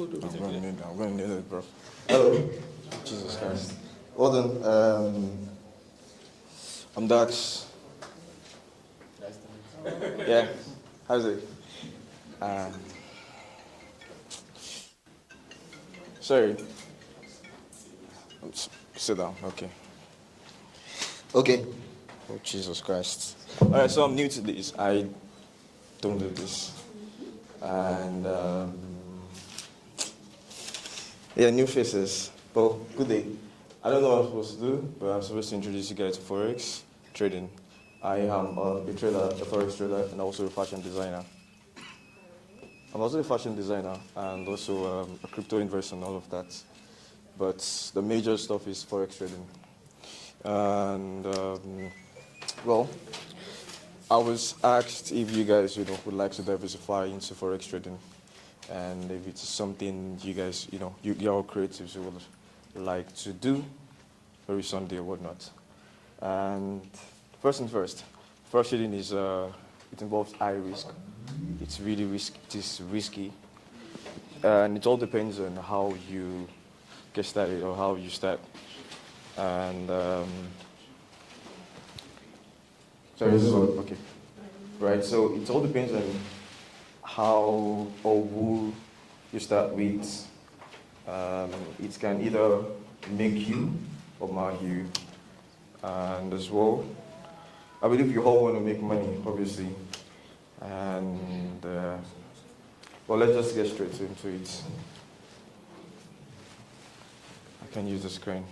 I'm going to need it, bro. Hello. Jesus Christ. Hold on. I'm Dax. Yeah. How's it? Um, sorry. Sit down. Okay. Okay. Oh, Jesus Christ. Alright, so I'm new to this. I don't do this. And, yeah, new faces. Well, good day. I don't know what I'm supposed to do, but I'm supposed to introduce you guys to Forex trading. I am a trader, a Forex trader, and also a fashion designer. I'm also a fashion designer and also a crypto investor and all of that. But the major stuff is Forex trading. And, well, I was asked if you guys, would like to diversify into Forex trading. And if it's something you guys, your creatives would like to do every Sunday or whatnot. And first and first, Forex trading is, it involves high risk. It's really risky. And it all depends on how you get started or how you start. And, sorry, this is what, okay. Right, so it all depends on how or who you start with. It can either make you or mar you. And as well, I believe you all want to make money, obviously. And, well, let's just get straight into it. I can use the screen.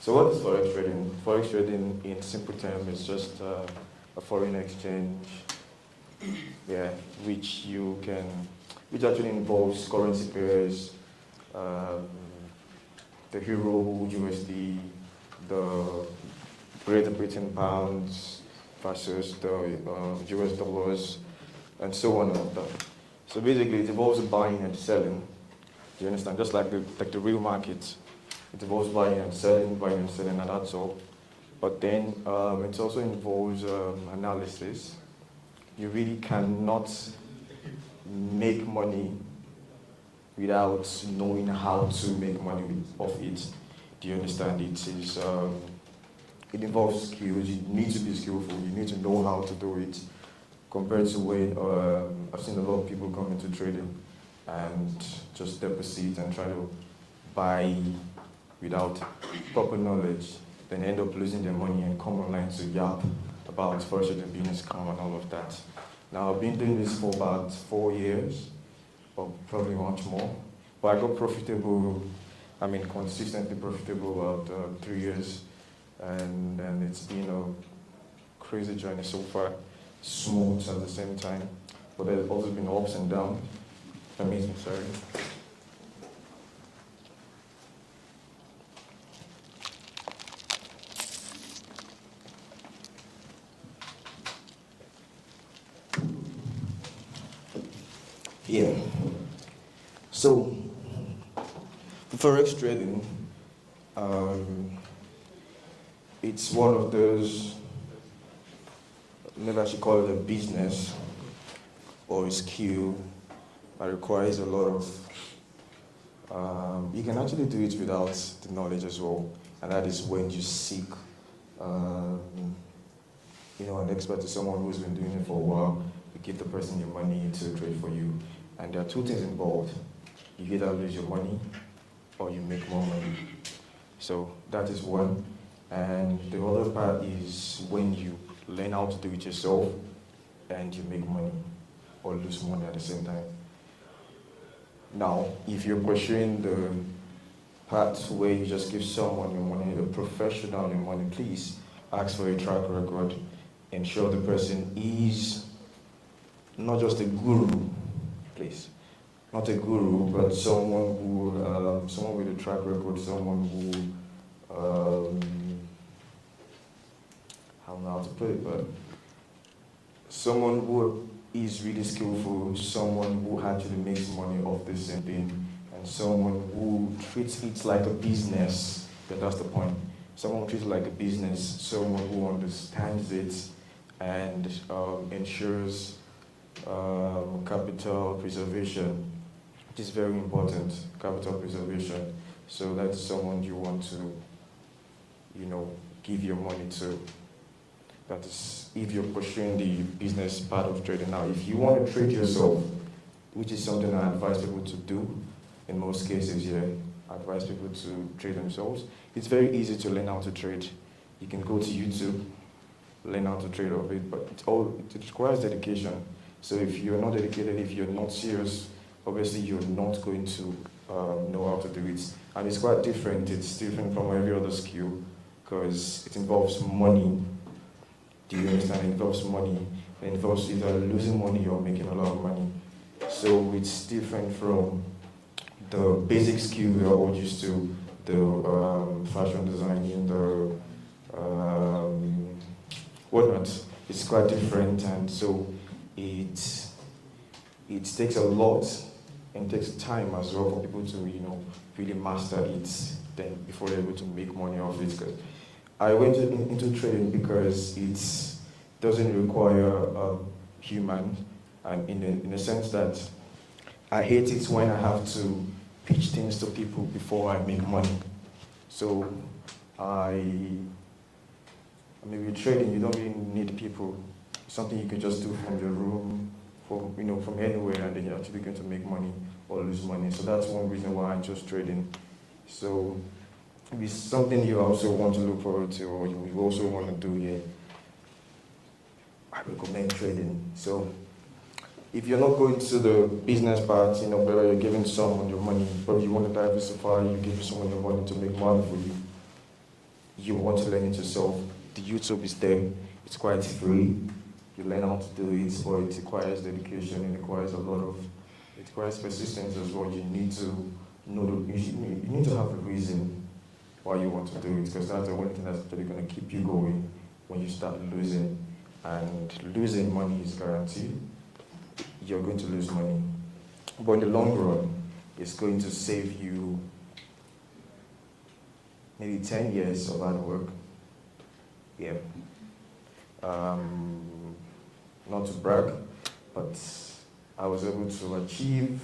So what is Forex trading? Forex trading, in simple terms, is just a foreign exchange, which actually involves currency pairs, the euro, USD, the Great Britain pounds versus the US dollars, and so on and so that. So basically, it involves buying and selling. Do you understand? Just like the real market, it involves buying and selling, and that's all. But then it also involves analysis. You really cannot make money without knowing how to make money off it. Do you understand? It involves skills. You need to be skillful. You need to know how to do it. Compared to when I've seen a lot of people come into trading and just deposit and try to buy without proper knowledge, then end up losing their money and come online to yap about forex trading being a scam and all of that. Now, I've been doing this for about 4 years, or probably much more. But I got profitable, consistently profitable about 3 years. And it's been a crazy journey so far, smooth at the same time. But there's also been ups and downs. Amazing, sorry. Yeah. So, for Forex trading, it's one of those, maybe I should call it a business or a skill that requires a lot of, you can actually do it without the knowledge as well. And that is when you seek, an expert, someone who's been doing it for a while, to give the person your money to trade for you. And there are two things involved. You either lose your money or you make more money. So that is one. And the other part is when you learn how to do it yourself and you make money or lose money at the same time. Now, if you're pursuing the part where you just give someone your money, a professional your money, please ask for a track record. Ensure the person is not just a guru, please. Not a guru, but someone who, someone with a track record, someone who, I don't know how to put it, but someone who is really skillful, someone who actually makes money off the same thing, and someone who treats it like a business. That's the point. Someone who treats it like a business, someone who understands it and ensures capital preservation which is very important, capital preservation. So that's someone you want to, give your money to. That is, if you're pursuing the business part of trading now. If you want to trade yourself, which is something I advise people to do, in most cases, I advise people to trade themselves. It's very easy to learn how to trade. You can go to YouTube, learn how to trade of it, but it requires dedication. So if you're not dedicated, if you're not serious, obviously you're not going to know how to do it. And it's quite different. It's different from every other skill because it involves money. Do you understand? It involves money. It involves either losing money or making a lot of money. So it's different from the basic skill we are all used to, the fashion designing, the whatnot. It's quite different, and so it takes a lot and takes time as well for people to really master it. Then before they're able to make money off it. Cause I went into trading because it doesn't require human, and in a sense that I hate it when I have to pitch things to people before I make money. So with trading, you don't really need people. It's something you can just do from your room, from anywhere, and then you're actually going to make money or lose money. So that's one reason why I chose trading. So if it's something you also want to look forward to, or you also want to do here, I recommend trading. So if you're not going to the business part, where you're giving someone your money, but you want to diversify, you give someone your money to make money for you, you want to learn it yourself, the YouTube is there. It's quite free. You learn how to do it, but it requires dedication. It requires persistence as well. You need to you need to have a reason why you want to do it, because that's the only thing that's actually going to keep you going when you start losing. And losing money is guaranteed. You're going to lose money. But in the long run, it's going to save you maybe 10 years of hard work. Yeah. Not to brag, but I was able to achieve.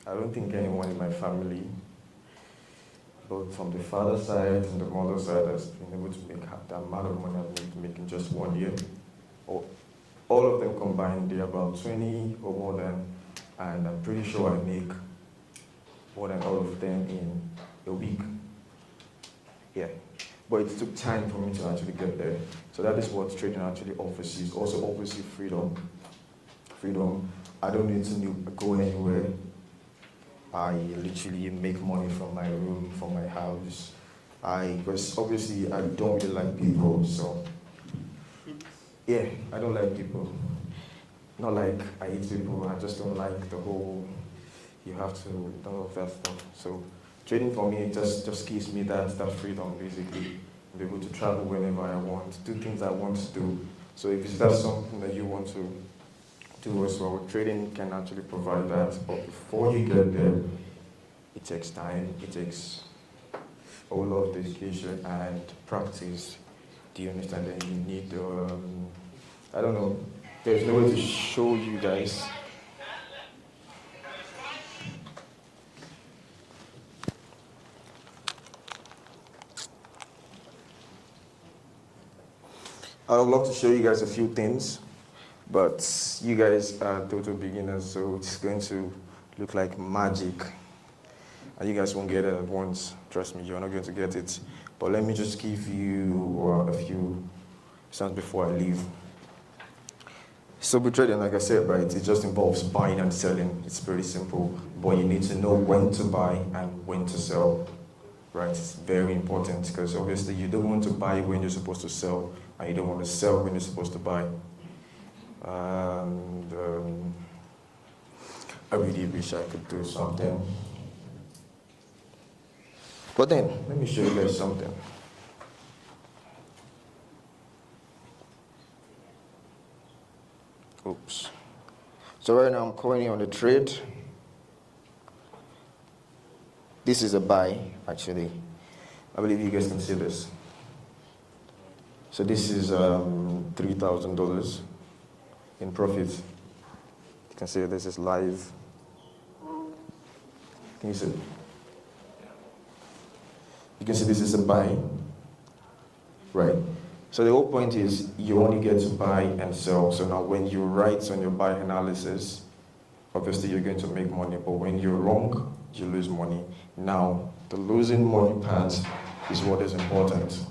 I don't think anyone in my family, both from the father side and the mother side, has been able to make the amount of money I've been making just 1 year. All of them combined, they're about 20 or more than, and I'm pretty sure I make more than all of them in a week. Yeah. But it took time for me to actually get there. So that is what trading actually offers you. It also offers you freedom. Freedom. I don't need to go anywhere. I literally make money from my room, from my house. Because obviously I don't really like people, so yeah, I don't like people. Not like I hate people, I just don't like the whole, you have to, all of that stuff. So trading for me just gives me that freedom, basically. Be able to travel whenever I want, do things I want to do. So if that's something that you want to do as well, trading can actually provide that. But before you get there, it takes time, it takes a lot of dedication and practice. Do you understand that you need, I don't know, there's no way to show you guys. I would love to show you guys a few things, but you guys are total beginners, so it's going to look like magic. And you guys won't get it at once. Trust me, you're not going to get it. But let me just give you a few sounds before I leave. So with trading, like I said, right, it just involves buying and selling. It's pretty simple, but you need to know when to buy and when to sell. Right, it's very important because obviously you don't want to buy when you're supposed to sell, and you don't want to sell when you're supposed to buy. And I really wish I could do something. But then, let me show you guys something. Oops. So right now I'm currently on the trade. This is a buy, actually. I believe you guys can see this. So this is $3,000 in profit. can see this is live. Can you see? You can see this is a buy, right? So the whole point is you only get to buy and sell. So now when you write on your buy analysis, obviously you're going to make money, but when you're wrong, you lose money. Now, the losing money part is what is important.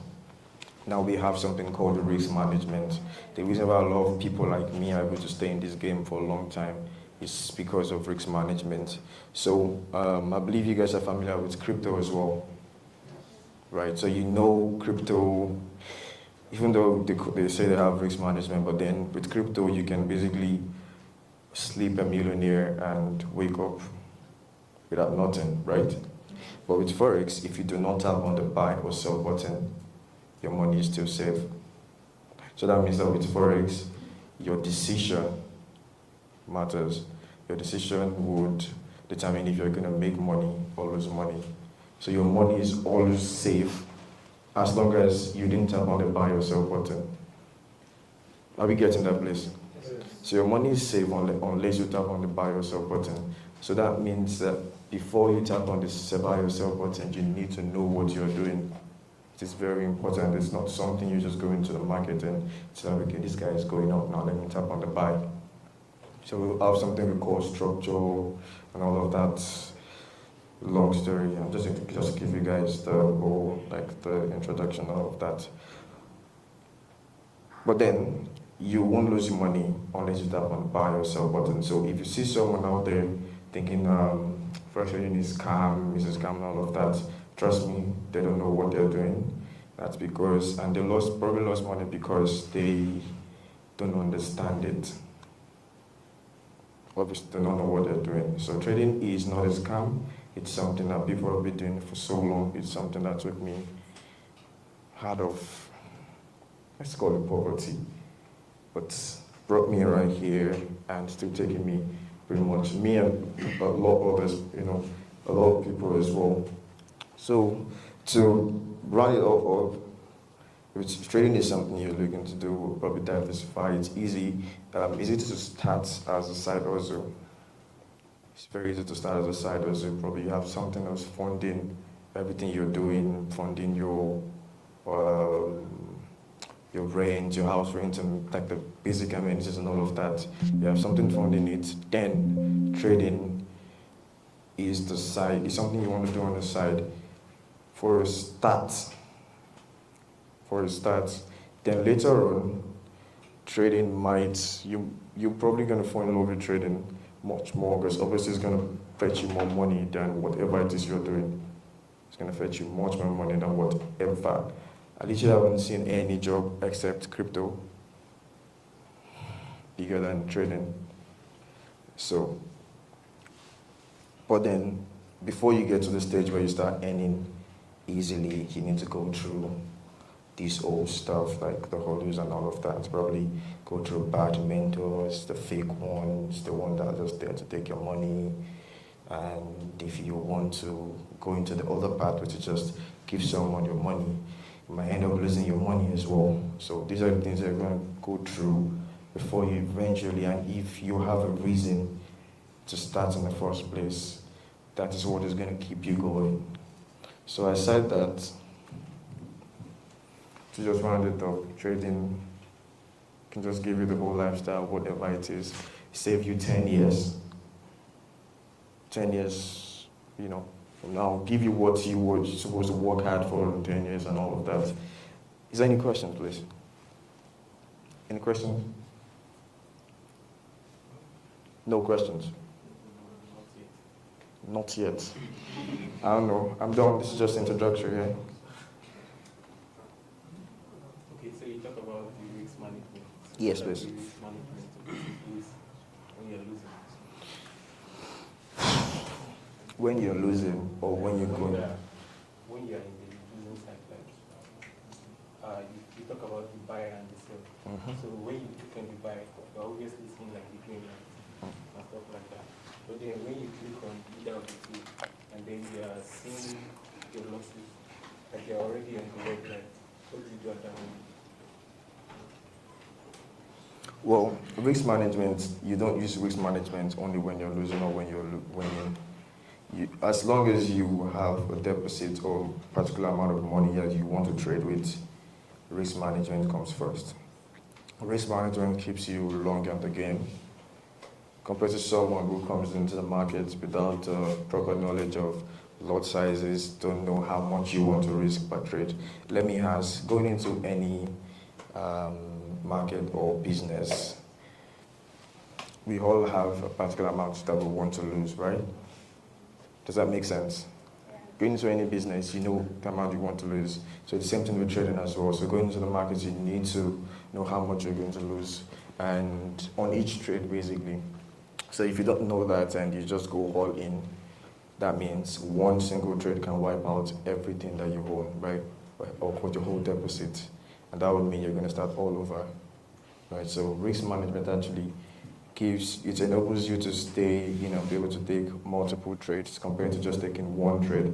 Now we have something called risk management. The reason why a lot of people like me are able to stay in this game for a long time is because of risk management. So I believe you guys are familiar with crypto as well, right? So you know crypto, even though they say they have risk management, but then with crypto you can basically sleep a millionaire and wake up without nothing, right? But with Forex, if you do not tap on the buy or sell button, your money is still safe. So that means that with Forex, your decision matters. Your decision would determine if you're going to make money or lose money. So your money is always safe as long as you didn't tap on the buy or sell button. Are we getting that place? So your money is safe unless you tap on the buy or sell button. So that means that before you tap on the buy or sell button, you need to know what you're doing. It is very important. It's not something you just go into the market and say, okay, this guy is going up, now let me tap on the buy. So we'll have something we call structure and all of that. Long story. I'm just to give you guys the whole, like the introduction and all of that. But then you won't lose money unless you tap on the buy or sell button. So if you see someone out there thinking first trading is scam, is a scam and all of that, trust me, they don't know what they're doing. That's because, and they probably lost money because they don't understand it. Obviously, they don't know what they're doing. So trading is not a scam. It's something that people have been doing for so long. It's something that took me out of, let's call it poverty, but brought me right here and still taking me pretty much, me and a lot of others, a lot of people as well. So to run it off, if trading is something you're looking to do, we'll probably diversify. It's easy to start as a side hustle. It's very easy to start as a side hustle. Probably you have something else funding everything you're doing, funding your rent, your house rent, and like the basic amenities and all of that. You have something funding it. Then trading is the side. It's something you want to do on the side for a start. Then later on, trading you're probably going to fall in love with trading much more, because obviously it's going to fetch you more money than whatever it is you're doing. It's going to fetch you much more money than whatever. I literally haven't seen any job except crypto bigger than trading. So, but then before you get to the stage where you start earning easily, you need to go through this old stuff like the hurdles and all of that. Probably go through bad mentors, the fake ones, the one that are just there to take your money. And if you want to go into the other part, which is just give someone your money, you might end up losing your money as well. So these are the things that you're going to go through before you eventually, and if you have a reason to start in the first place, that is what is going to keep you going. So I said that to just round it up, trading can just give you the whole lifestyle, whatever it is, save you 10 years. 10 years, from now, give you what you were supposed to work hard for in 10 years and all of that. Is there any questions, please? Any questions? No questions? Not yet. I don't know. I'm done. This is just introductory, yeah? Okay, so you talk about the risk management. Yes, please. The risk management is when you're losing. When you're losing or when you're going? When you're in the losing side, like you talk about the buy and the sell. Mm-hmm. So when you click on the buy, you're obviously seeing like the green light and stuff like that. But then when you click on either of the two, and then you are seeing your losses, like you're already on the red line, what do you do at that moment? Well, risk management, you don't use risk management only when you're losing or when you're winning. As long as you have a deposit or particular amount of money that you want to trade with, risk management comes first. Risk management keeps you long in the game compared to someone who comes into the market without proper knowledge of lot sizes, don't know how much you want to risk per trade. Let me ask, going into any market or business, we all have a particular amount that we want to lose, right? Does that make sense? Going into any business, you know the amount you want to lose. So it's the same thing with trading as well. So going into the market, you need to know how much you're going to lose, and on each trade, basically. So if you don't know that and you just go all in, that means one single trade can wipe out everything that you own, right? Or your whole deposit. And that would mean you're going to start all over, right? So risk management actually it enables you to stay, be able to take multiple trades compared to just taking one trade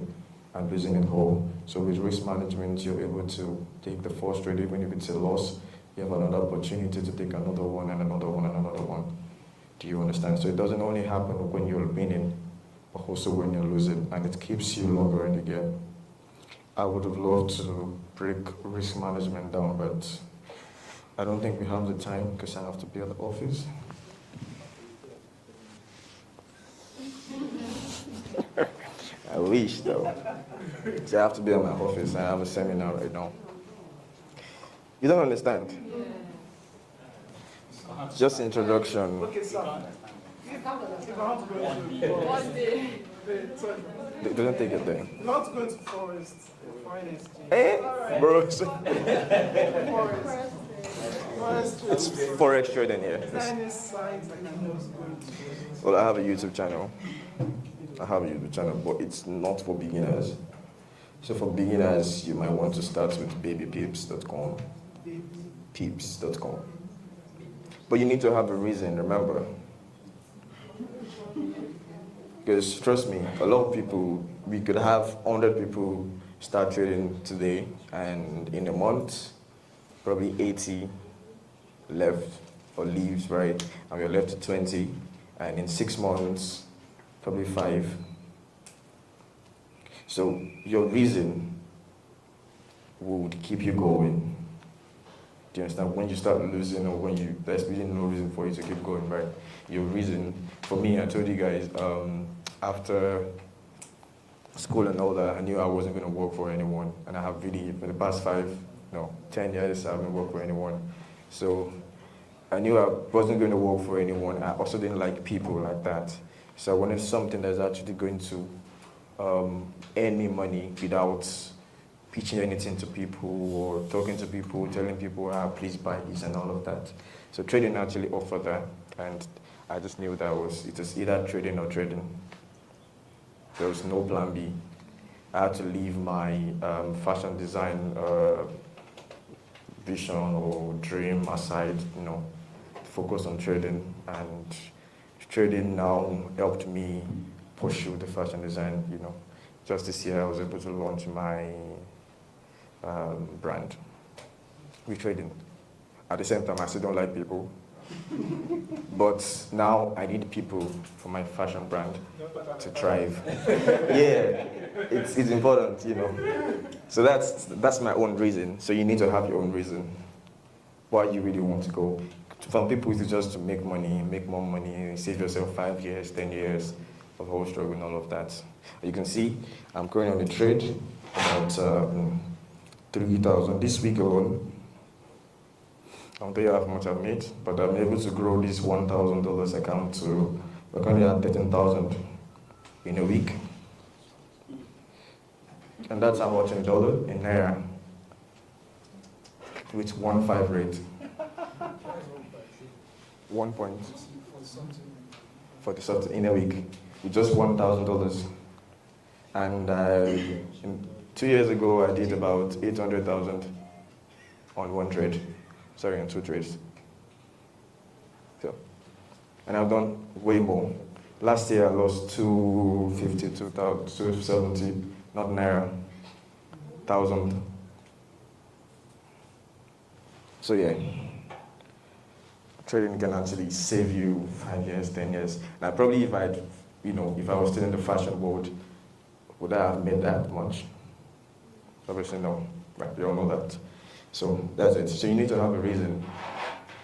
and losing it whole. So with risk management, you're able to take the first trade, even if it's a loss, you have another opportunity to take another one and another one and another one. Do you understand? So it doesn't only happen when you're winning, but also when you're losing, and it keeps you longer in the game. I would have loved to break risk management down, but I don't think we have the time because I have to be at the office. I wish though. So I have to be at my office. I have a seminar right now. You don't understand? Just introduction. Okay, sir. If I want to go into one day, They don't take it there. if I want to go into forest, finest. Eh? Bro, Forest. it's forex trading here. Finest signs I can just go into. Well, I have a YouTube channel. But it's not for beginners. So for beginners, you might want to start with babypeeps.com. Peeps.com. But you need to have a reason, remember. Because trust me, a lot of people, we could have 100 people start trading today, and in a month, probably 80 left or leaves, right? And we're left to 20, and in 6 months, probably 5. So your reason would keep you going. Do you understand? When you start losing or when there's really no reason for you to keep going, right? Your reason, for me, I told you guys, after school and all that, I knew I wasn't going to work for anyone. And I have really, for the past 10 years, I haven't worked for anyone. So I knew I wasn't going to work for anyone. I also didn't like people like that. So I wanted something that's actually going to earn me money without pitching anything to people or talking to people, telling people, please buy this and all of that. So trading actually offered that, and I just knew that it was either trading or trading. There was no plan B. I had to leave my fashion design vision or dream aside, focus on trading, and trading now helped me pursue the fashion design, Just this year I was able to launch my brand with trading. At the same time, I still don't like people. But now I need people for my fashion brand to thrive. Yeah, it's important, So that's my own reason. So you need to have your own reason why you really want to go. Some people it's just to make money, make more money, save yourself 5 years, 10 years of whole struggle and all of that. You can see I'm currently on the trade about 3,000 this week alone. I don't tell you how much I've made, but I'm able to grow this $1,000 account to, we're currently at 13,000 in a week. And that's how much in dollar, in naira, with 1.5 rate. 1 point for the something in a week, with just $1,000. And 2 years ago, I did about 800,000 on one trade. Sorry, on 2 trades. So, and I've done way more. Last year I lost 250, 270, not naira, 1,000. So yeah. trading can actually save you 5 years, 10 years. Now, probably if if I was still in the fashion world, would I have made that much? Obviously, no. Right? You all know that. So that's it. So you need to have a reason.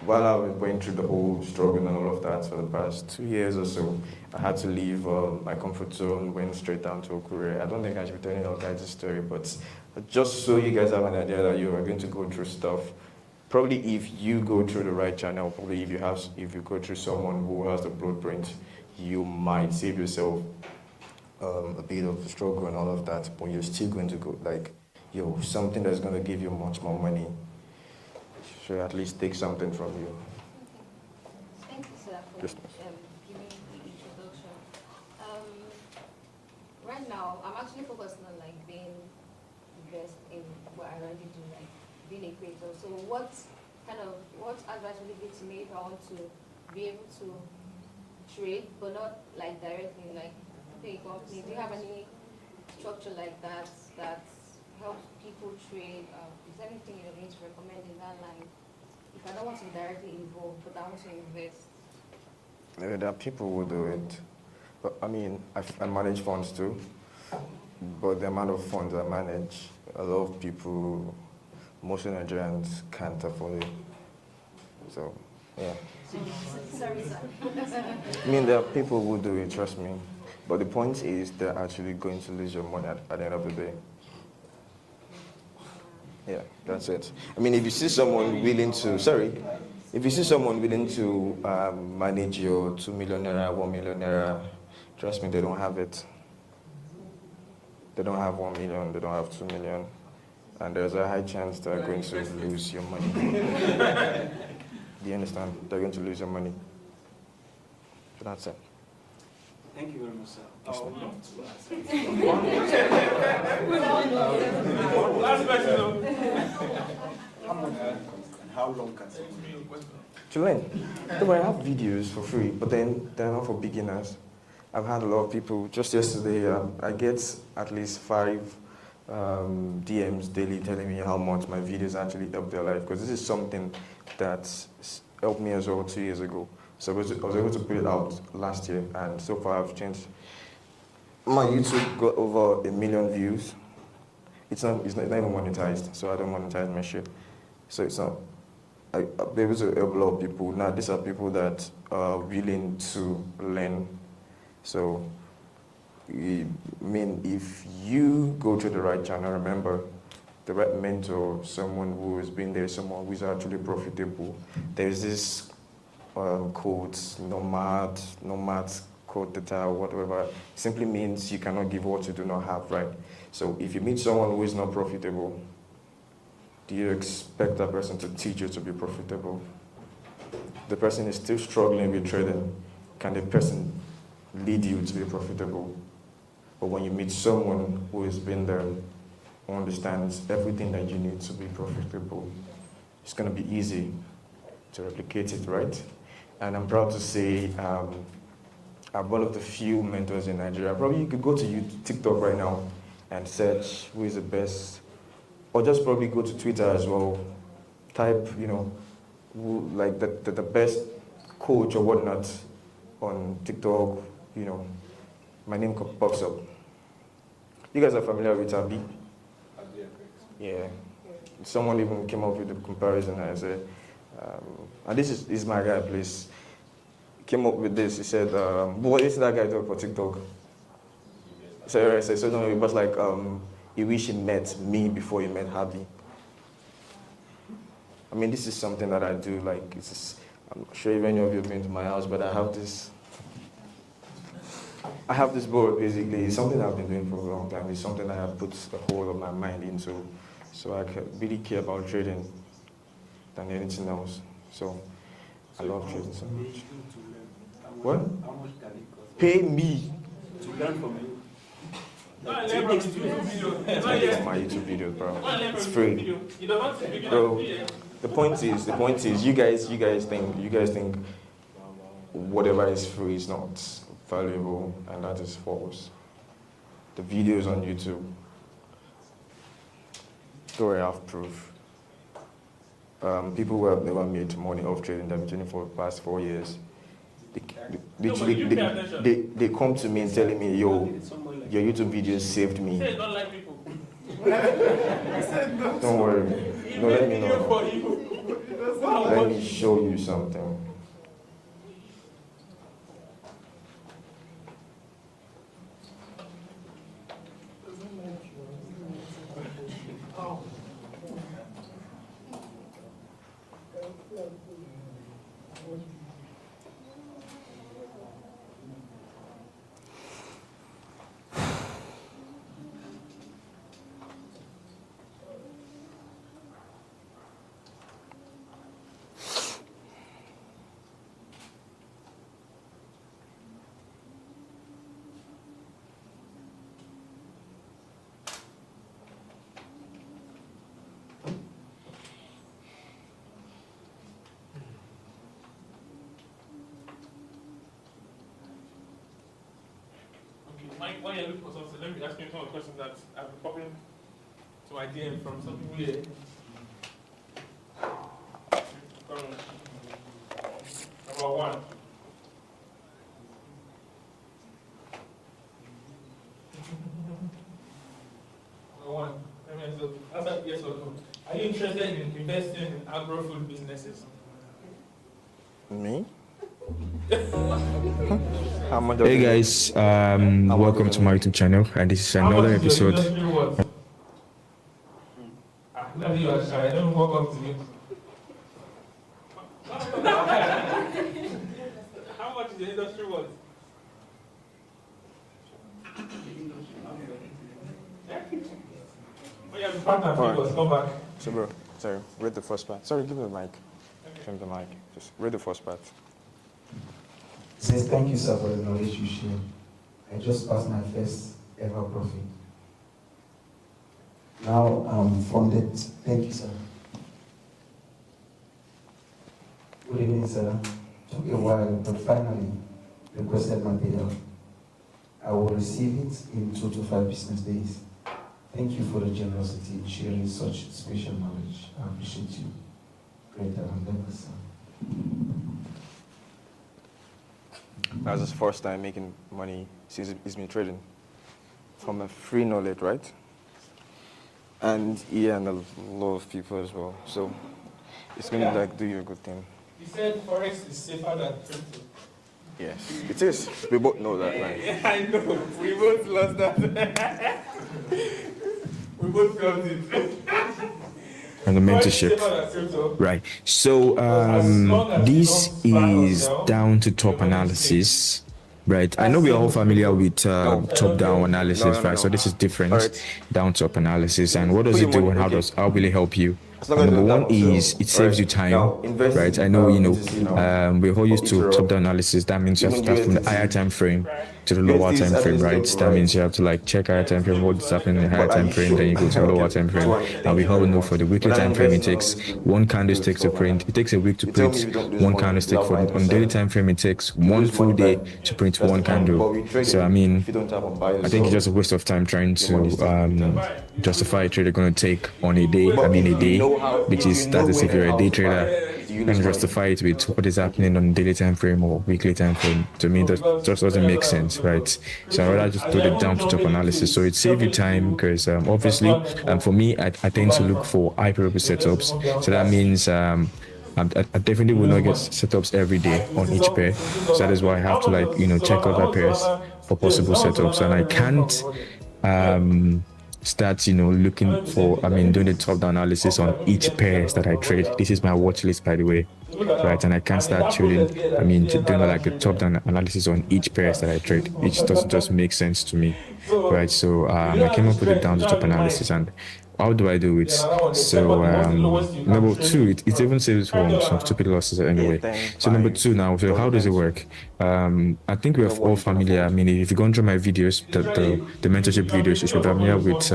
While I was going through the whole struggle and all of that for the past 2 years or so, I had to leave my comfort zone, went straight down to a career. I don't think I should be telling you guys this story, but just so you guys have an idea that you are going to go through stuff. Probably if you go through the right channel, probably if you go through someone who has the blueprint, you might save yourself a bit of the struggle and all of that, but you're still going to go something that's going to give you much more money should at least take something from you. Okay. Thank you, sir, for Yes. giving the introduction. Right now, I'm actually focusing on being the best in what I already do, being a creator. So what advice would you give to me if I want to be able to trade, but not directly, pay a company? Do you have any structure like that helps people trade? Is there anything you're going to recommend in that line? If I don't want to be directly involved, but I want to invest. There are people who do it. But I manage funds too. But the amount of funds I manage, a lot of people, most Nigerians can't afford it. So, yeah. Sorry, sir. There are people who do it, trust me. But the point is, they're actually going to lose your money at the end of the day. Yeah, that's it. If you see someone willing to, manage your 2 million naira, 1 million naira, trust me, they don't have it. They don't have 1 million, they don't have 2 million. And there's a high chance they're going to lose your money. Do you understand? They're going to lose your money. So that's it. Thank you very much, sir. Yes, I would love to ask Last question. how much and how long can someone To learn. I have videos for free, but then they're not for beginners. I've had a lot of people, just yesterday, I get at least 5 DMs daily telling me how much my videos actually help their life, because this is something that helped me as well 2 years ago. So I was able to put it out last year, and so far I've changed. My YouTube got over 1 million views. It's not even monetized, so I don't monetize my shit. So it's not. I'll be able to help a lot of people. Now, these are people that are willing to learn. So, if you go to the right channel, remember, the right mentor, someone who has been there, someone who is actually profitable. There's this quote, nomad quote data, whatever, simply means you cannot give what you do not have, right? So if you meet someone who is not profitable, do you expect that person to teach you to be profitable? The person is still struggling with trading. Can the person lead you to be profitable? But when you meet someone who has been there, who understands everything that you need to be profitable, it's going to be easy to replicate it, right? And I'm proud to say I'm one of the few mentors in Nigeria. Probably you could go to TikTok right now and search who is the best, or just probably go to Twitter as well. Type, the best coach or whatnot on TikTok. My name pops up. You guys are familiar with Abi? Yeah. Someone even came up with the comparison. I said, and this is my guy, please. Came up with this. He said, what is that guy doing for TikTok? So no, it was like, he wish he met me before he met Habi. This is something that I do. I'm not sure if any of you have been to my house, but I have this board, basically. It's something I've been doing for a long time. It's something I have put the whole of my mind into. So I really care about trading than anything else. So I love trading so much. What? How much can it cost? Pay me. To learn from you. It's my YouTube videos, bro. It's free. Bro, the point is, you guys think whatever is free is not valuable, and that is false. The videos on YouTube, though I have proof. people who have never made money off trading, they've been trading for the past 4 years. They come to me and telling me, yo, your YouTube videos saved me. Say don't like people. Don't worry. No, let me know. Let me show you something. Mike, while you're looking for something, let me ask you some of the questions that I've been popping to my DM from some people here. Number one. Number one. Let me answer yes or no. Are you interested in investing in agro-food businesses? Me? Hey guys, welcome to my YouTube channel, and this is another episode. Let me try. Let me walk up to you. How much is the industry worth? Oh, yeah, partner figures, come back. So, bro, sorry, read the first part. Sorry, give me the mic. Give me the mic. Just read the first part. Says, thank you, sir, for the knowledge you shared. I just passed my first ever profit. Now I'm funded. Thank you, sir. Good evening, sir. Took a while, but finally requested my payout. I will receive it in 2 to 5 business days. Thank you for the generosity in sharing such special knowledge. I appreciate you. Greater and better, sir. That's his first time making money since he's been trading from a free knowledge, right? And yeah, and a lot of people as well. So it's going to like do you a good thing. You said Forex is safer than crypto. Yes, it is. We both know that, right? Yeah, I know. We both lost that. We both got it. And the mentorship, right? So this is down to top analysis, right? I know we are all familiar with top-down analysis, right? So this is different, down-top analysis. And what does it do, and how will it help you? Number one is it saves you time, right? I know, we're all used to top-down analysis. That means you have to start from the higher time frame to the lower time frame, right? That means you have to like check higher time frame, what's happening in the higher time frame, then you go to the lower time frame. And we all know for the weekly time frame, it takes one candlestick to print. It takes a week to print one candlestick. On daily time frame, it takes one full day to print one candle. So I mean, I think it's just a waste of time trying to justify a trade you're going to take on a day. I mean a day, which is that is if you're a day trader. And justify it with what is happening on daily time frame or weekly time frame. To me, that just doesn't make sense, right? So I'd rather just do the down to top analysis. So it saves you time because obviously, for me, I tend to look for high probability setups. So that means I definitely will not get setups every day on each pair. So that is why I have to check other pairs for possible setups, and I can't start looking for doing the top down analysis on each pairs that I trade. This is my watch list, by the way, right? And I can't start trading doing like a top down analysis on each pairs that I trade. It doesn't just make sense to me, right? So I came up with a down to top analysis. And how do I do it? So number two, it even saves from some stupid losses anyway. So number two now, so how does it work? I think we're all familiar. If you go through my videos, the mentorship videos, you should be familiar with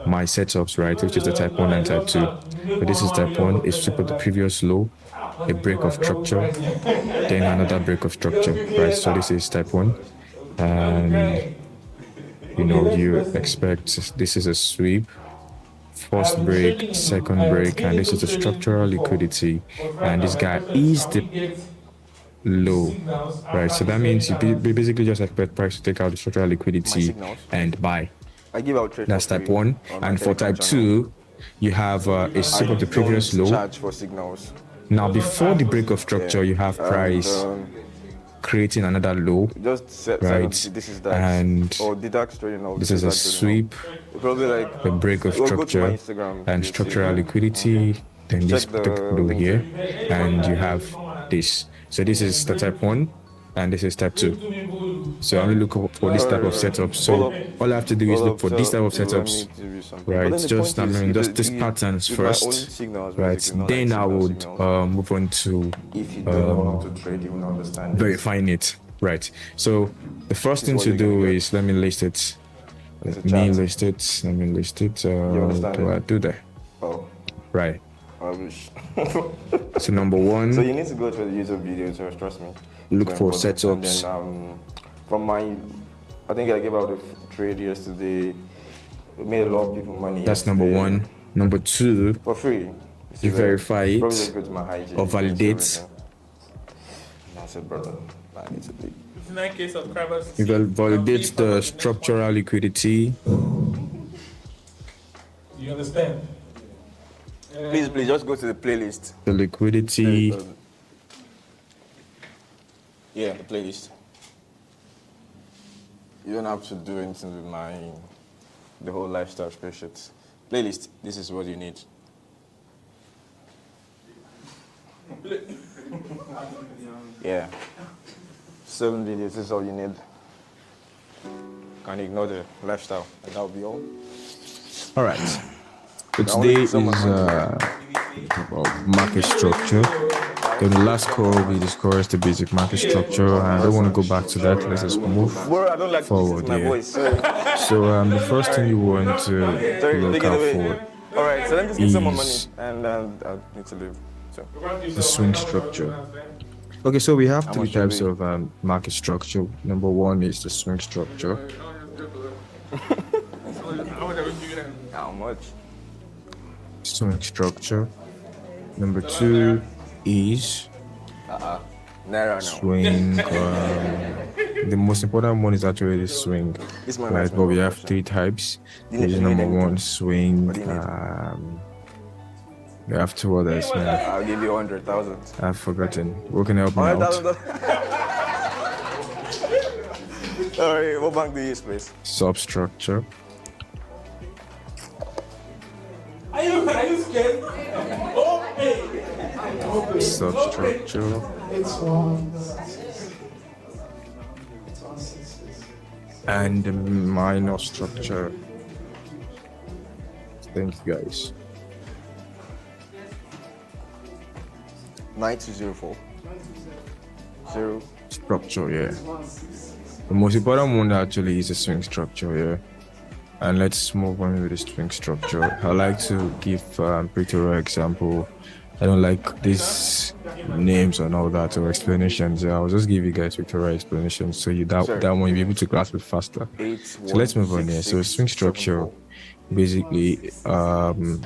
my setups, right? Which is the type 1 and type 2. So this is type 1, it's super the previous low, a break of structure, then another break of structure, right? So this is type 1. And you expect this is a sweep first break, second break, and this is the structural liquidity, and this guy is the low, right? So that means you basically just expect price to take out the structural liquidity and buy. I give out trade. That's for type free 1. on my And for Telegram type channel. 2, you have a sip of the previous Don't low. charge for signals. Now, before the break of structure, you have price creating another low, Just set right? this is that. And or deduct trading. Or this is a deduct trading. sweep, Probably like a break of go to my structure, Instagram, and you see. structural liquidity. Then this Check the particular low link here, and you have this. So this is the type 1, and this is type 2. So I'm looking for this type of setup. So all I have to do is look for this type of setups, right? Just just patterns first, right? Then I would move on to If you don't know how to trade, you will not understand. verifying it, right? So the first thing what to you're gonna do get. is let me list it. It's a Let me chart. list it. Let me list it. understand Do it? I do that? Oh, Right. I wish. So number one, So you need to go to the YouTube videos, trust me. look Very for important. setups. And then from my, I think I gave out a trade yesterday. We made a lot of people money. That's number yesterday. 1. Number 2, For free. This you is verify it probably just go to my IG, or you can see validate. everything. I said, brother, I need to leave. 59 case of subscribers. You validate the structural liquidity. You understand? Please, just go to the playlist. The liquidity. Yeah, the playlist. You don't have to do anything with the whole lifestyle spreadsheet. Playlist, this is what you need. Yeah. 7 videos, this is all you need. Can ignore the lifestyle, and that'll be all. All right. So only today need is someone about market structure. In the last call, we discussed the basic market structure, and I don't want to go back to that. Let's just move Bro, I don't like forward. my Yeah. voice. Sorry. So the first thing you want to look take it out away. for All right, so let me just get some more money, is and I need to leave. So. the swing structure. Okay, so we have How three much should types of market structure. Number 1 is the swing structure. How much? Swing structure. Number 2 is Naira now. swing. The most important one is actually the swing, This man right? has But we no have question. 3 types. You This is need number anything? 1 swing. What do you need? We have 2 others, man. I'll give you 100,000. I've forgotten. Who can help me out? 100,000. All right, what bank do you use, please? Substructure. Are you scared? Oh, hey. Substructure. It's one. And the minor structure. Thank you, guys. 9204. 0. Structure, yeah. The most important one actually is the swing structure, yeah. And let's move on with the swing structure. I like to give pretty raw example. I don't like these names and all that or explanations. I'll just give you guys Victoria explanations so that one you'll be able to grasp it faster. So let's move on here. So swing structure, basically,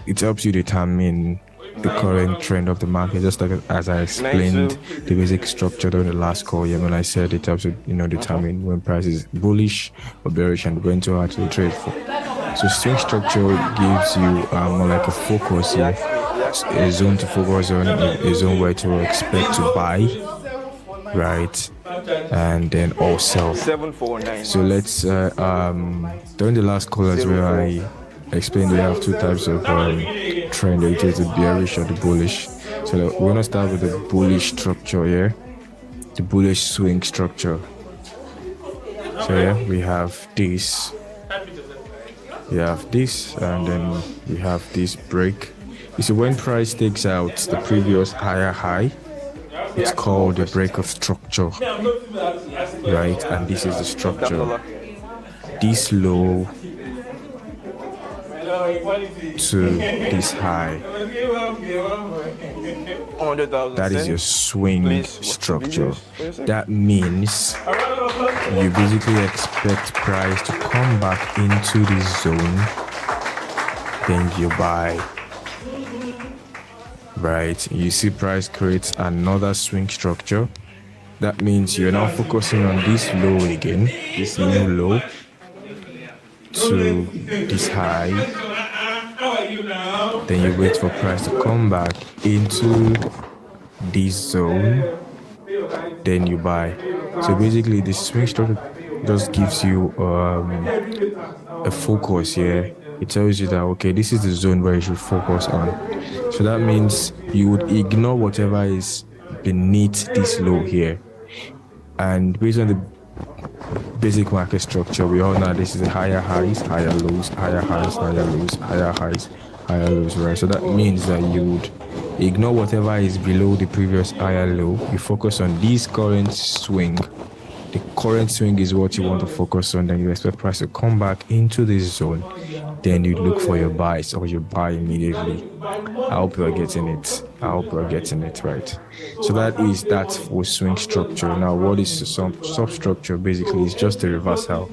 it helps you determine the current trend of the market, just like as I explained the basic structure during the last call. Yeah, when I said it helps you, determine when price is bullish or bearish and when to actually trade for. So swing structure gives you more like a focus here, a zone to focus on, a zone where to expect to buy, right, and then all sell. 749. So let's during the last call as well, I explained we have 2 types of trend. It is the bearish or the bullish. So we're gonna start with the bullish structure here, the bullish swing structure. So yeah, we have this, and then we have this break. You see, when price takes out the previous higher high, it's called the break of structure, right? And this is the structure. This low to this high, 100,000. that is your swing structure. That means you basically expect price to come back into this zone then you buy. Right, you see price creates another swing structure. That means you're now focusing on this low again, this new low to this high. Then you wait for price to come back into this zone, then you buy. So basically the swing structure just gives you a focus here. It tells you that, okay, this is the zone where you should focus on. So that means you would ignore whatever is beneath this low here. And based on the basic market structure, we all know this is a higher highs, higher lows, higher highs, higher lows, higher highs, higher lows, right? So that means that you would ignore whatever is below the previous higher low. You focus on this current swing. The current swing is what you want to focus on. Then you expect price to come back into this zone. Then you look for your buys, or you buy immediately. I hope you are getting it. I hope you are getting it right. So that is that for swing structure. Now, what is some substructure? Basically, it's just a reversal.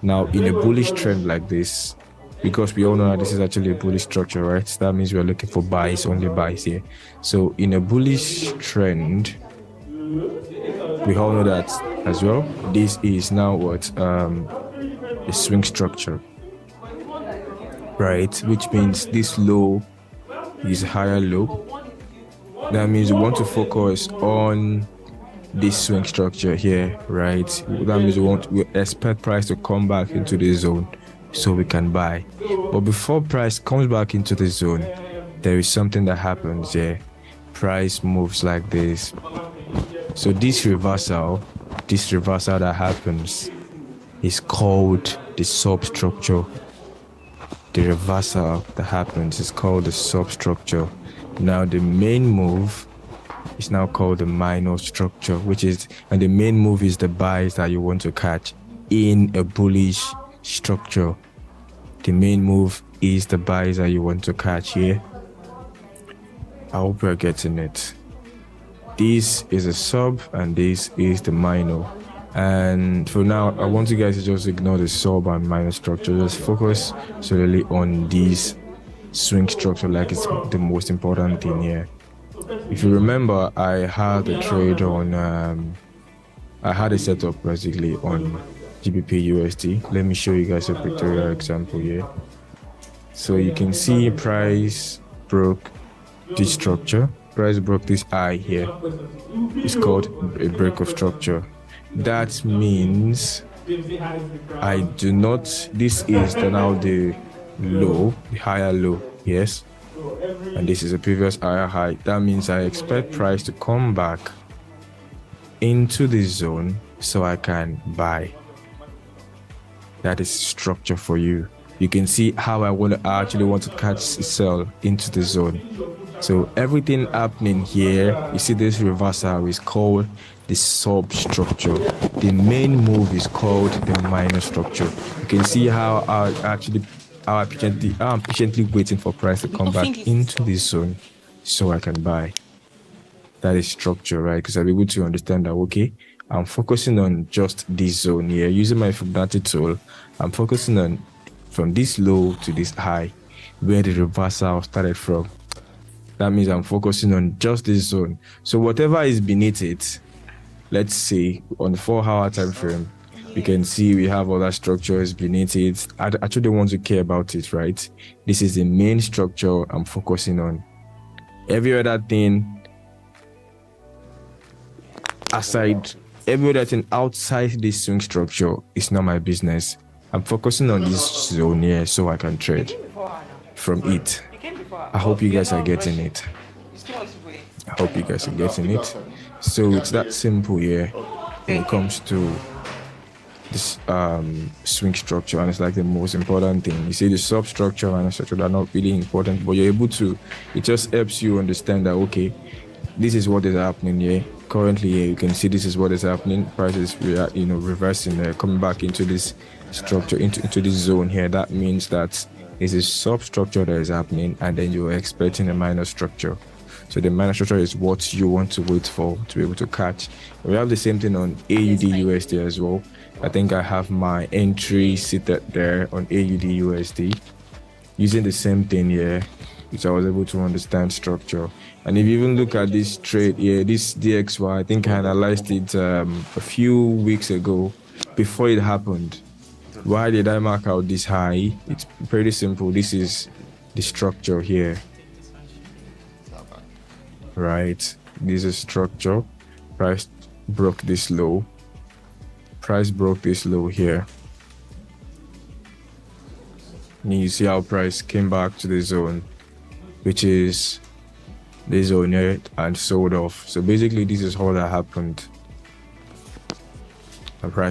Now, in a bullish trend like this, because we all know that this is actually a bullish structure, right? So that means we are looking for buys, only buys here. So in a bullish trend, we all know that as well. This is now what a swing structure, right? Which means this low is higher low. That means we want to focus on this swing structure here, right? That means we expect price to come back into the zone so we can buy. But before price comes back into the zone, there is something that happens here. Price moves like this. So this reversal that happens is called the substructure. The reversal that happens is called the substructure. Now the main move is now called the minor structure, and the main move is the buys that you want to catch in a bullish structure. The main move is the buys that you want to catch here. I hope you're getting it. This is a sub and this is the minor. And for now, I want you guys to just ignore the sub and minor structure. Just focus solely on this swing structure, like it's the most important thing here. If you remember, I had a trade on, I had a setup basically on GBP USD. Let me show you guys a pictorial example here. So you can see price broke this structure. Price broke this high here. It's called a break of structure. That means this is now the low, the higher low, yes, and this is a previous higher high. That means I expect price to come back into this zone so I can buy. That is structure for you. You can see how I actually want to catch sell into the zone. So everything happening here, you see this reversal is called the substructure. The main move is called the minor structure. You can see how I'm patiently waiting for price to come back into this zone so I can buy. That is structure, right? Because I'll be able to understand that, okay, I'm focusing on just this zone here. Using my Fibonacci tool, I'm focusing on from this low to this high, where the reversal started from. That means I'm focusing on just this zone. So whatever is beneath it, let's say on the 4-hour time frame, we can see we have other structures beneath it. I actually don't want to care about it, right? This is the main structure I'm focusing on. Every other thing outside this swing structure is not my business. I'm focusing on this zone here so I can trade from it. I hope you guys are getting it. I hope you guys are getting it. So it's that simple here when it comes to this swing structure, and it's like the most important thing. You see, the substructure and the structure are not really important, but you're able to, it just helps you understand that, okay, this is what is happening here. Currently here, you can see this is what is happening. Prices, reversing, coming back into this structure, into this zone here. That means that it's a substructure that is happening, and then you're expecting a minor structure. So the minor structure is what you want to wait for to be able to catch. We have the same thing on AUD USD as well. I think I have my entry seated there on AUD USD. using the same thing here, which I was able to understand structure. And if you even look at this trade here, this DXY, I think I analyzed it a few weeks ago before it happened. Why did I mark out this high? It's pretty simple. This is the structure here, right? This is structure. Price broke this low. Price broke this low here. And you see how price came back to the zone, which is this zone here, and sold off. So basically, this is all that happened. The price